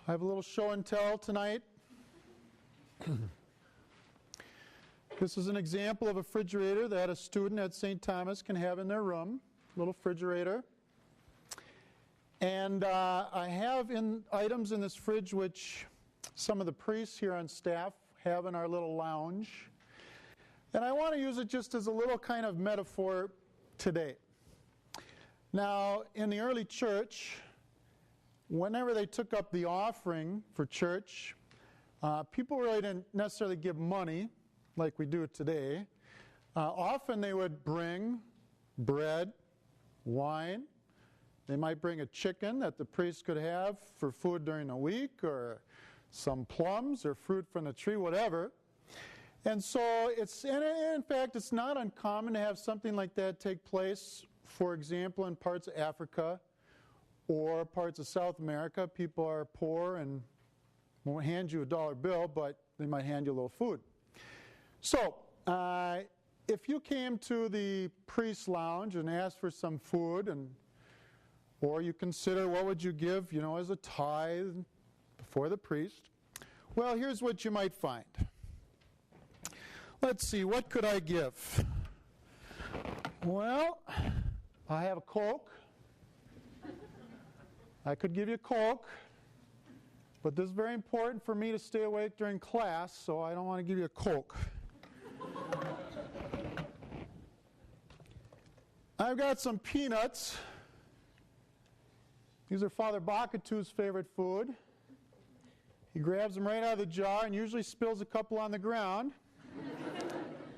I have a little show and tell tonight. This is an example of a refrigerator that a student at St. Thomas can have in their room. Little refrigerator. And I have items in this fridge which some of the priests here on staff have in our little lounge. And I want to use it just as a little kind of metaphor today. Now, in the early church, whenever they took up the offering for church, people really didn't necessarily give money like we do today. Often they would bring bread, wine. They might bring a chicken that the priest could have for food during the week, or some plums or fruit from the tree, whatever. And so in fact, it's not uncommon to have something like that take place, for example, in parts of Africa or parts of South America. People are poor and won't hand you a dollar bill, but they might hand you a little food. So, if you came to the priest's lounge and asked for some food, or you consider what would you give, as a tithe before the priest, well, here's what you might find. Let's see, what could I give? Well, I have a Coke. I could give you a Coke, but this is very important for me to stay awake during class, so I don't want to give you a Coke. I've got some peanuts. These are Father Bakatu's favorite food. He grabs them right out of the jar and usually spills a couple on the ground,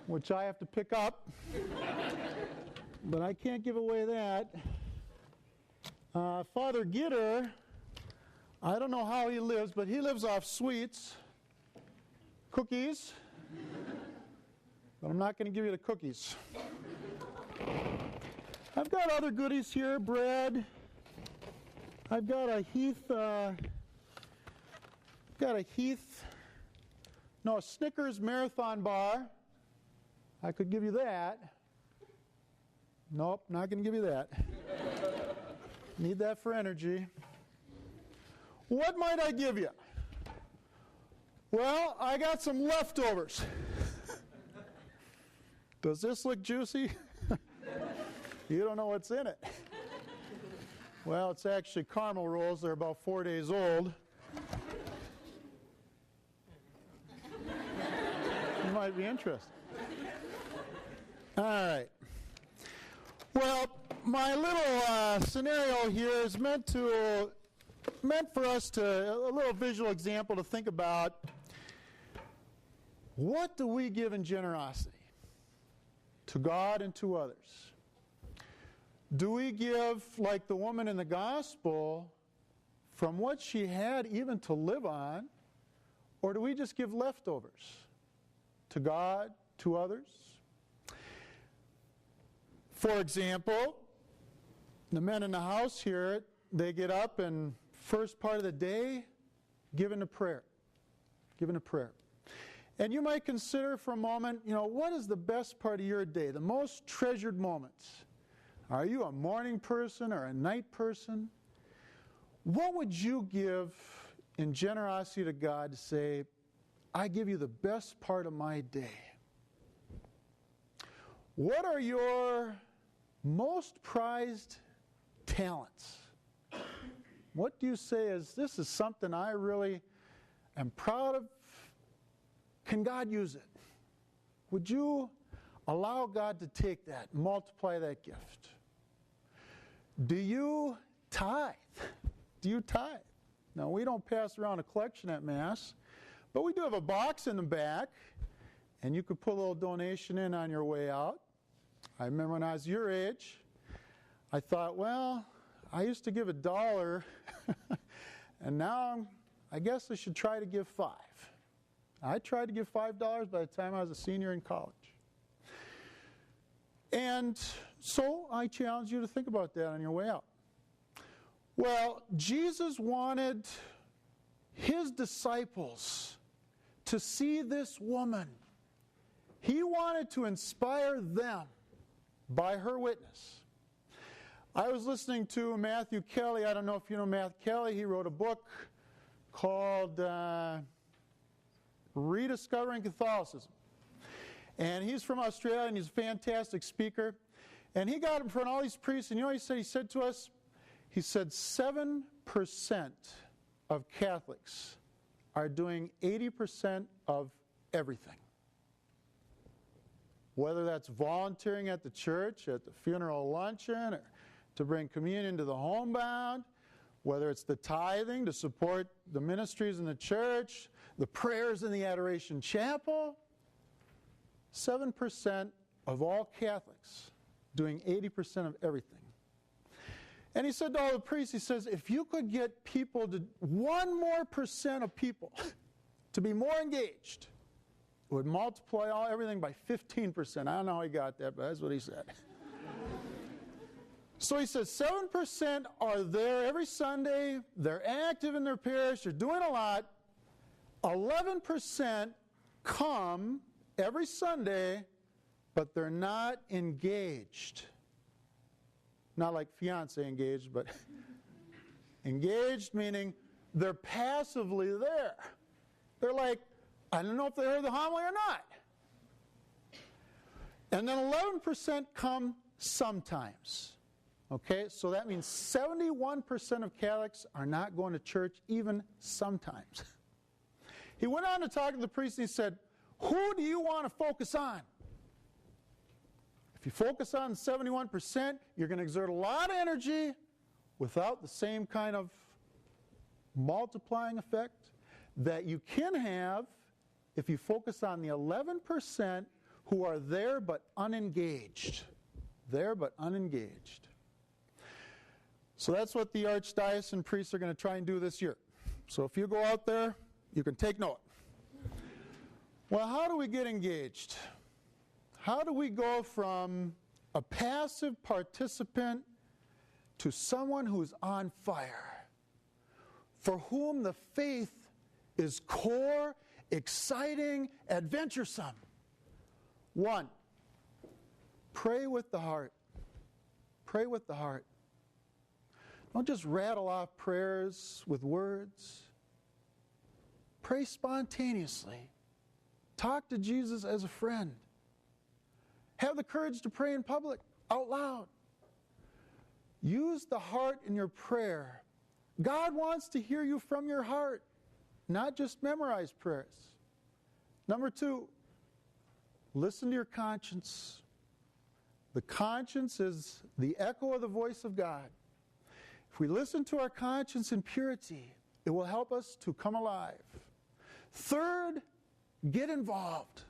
which I have to pick up. But I can't give away that. Father Gitter, I don't know how he lives, but he lives off sweets, cookies, but I'm not going to give you the cookies. I've got other goodies here, bread. I've got a Snickers marathon bar. I could give you that. Nope, not going to give you that. Need that for energy. What might I give you? Well, I got some leftovers. Does this look juicy? You don't know what's in it. Well, it's actually caramel rolls. They're about 4 days old. You might be interested. All right. Well, my little scenario here is meant for us to, a little visual example to think about, what do we give in generosity to God and to others? Do we give, like the woman in the gospel, from what she had even to live on, or do we just give leftovers to God, to others? For example, the men in the house here, they get up and first part of the day, given a prayer. Given a prayer. And you might consider for a moment, what is the best part of your day, the most treasured moments? Are you a morning person or a night person? What would you give in generosity to God to say, I give you the best part of my day? What are your most prized talents? What do you say is, this is something I really am proud of? Can God use it? Would you allow God to take that, multiply that gift? Do you tithe? Do you tithe? Now, we don't pass around a collection at Mass, but we do have a box in the back, and you could put a little donation in on your way out. I remember when I was your age, I thought, well, I used to give $1, and now I guess I should try to give $5. I tried to give $5 by the time I was a senior in college. And so I challenge you to think about that on your way out. Well, Jesus wanted his disciples to see this woman. He wanted to inspire them by her witness. I was listening to Matthew Kelly. I don't know if you know Matthew Kelly. He wrote a book called Rediscovering Catholicism. And he's from Australia, and he's a fantastic speaker. And he got in front of all these priests, and you know what he said? He said to us, he said 7% of Catholics are doing 80% of everything. Whether that's volunteering at the church, at the funeral luncheon, or to bring communion to the homebound, whether it's the tithing to support the ministries in the church, the prayers in the Adoration Chapel, 7% of all Catholics doing 80% of everything. And he said to all the priests, he says, if you could get people to 1% of people to be more engaged, it would multiply everything by 15%. I don't know how he got that, but that's what he said. So he says 7% are there every Sunday, they're active in their parish, they're doing a lot. 11% come every Sunday, but they're not engaged. Not like fiancé engaged, but engaged meaning they're passively there. They're like, I don't know if they heard the homily or not. And then 11% come sometimes. Okay, so that means 71% of Catholics are not going to church even sometimes. He went on to talk to the priest and he said, who do you want to focus on? If you focus on 71%, you're going to exert a lot of energy without the same kind of multiplying effect that you can have if you focus on the 11% who are there but unengaged. There but unengaged. So that's what the archdiocesan priests are going to try and do this year. So if you go out there, you can take note. Well, how do we get engaged? How do we go from a passive participant to someone who's on fire, for whom the faith is core, exciting, adventuresome? 1, pray with the heart. Pray with the heart. Don't just rattle off prayers with words. Pray spontaneously. Talk to Jesus as a friend. Have the courage to pray in public, out loud. Use the heart in your prayer. God wants to hear you from your heart, not just memorize prayers. Number 2, listen to your conscience. The conscience is the echo of the voice of God. If we listen to our conscience in purity, it will help us to come alive. 3rd, get involved.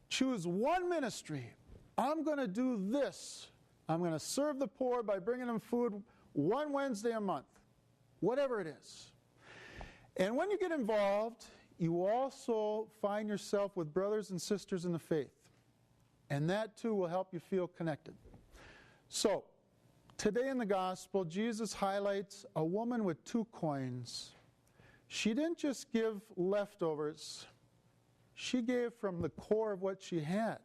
Choose one ministry. I'm going to do this. I'm going to serve the poor by bringing them food one Wednesday a month. Whatever it is. And when you get involved, you will also find yourself with brothers and sisters in the faith. And that too will help you feel connected. So, today in the gospel, Jesus highlights a woman with 2 coins. She didn't just give leftovers. She gave from the core of what she had.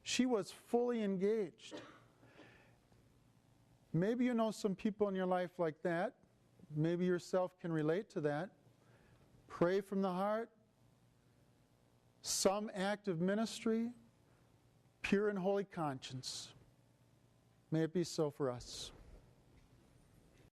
She was fully engaged. Maybe you know some people in your life like that. Maybe yourself can relate to that. Pray from the heart. Some act of ministry. Pure and holy conscience. May it be so for us.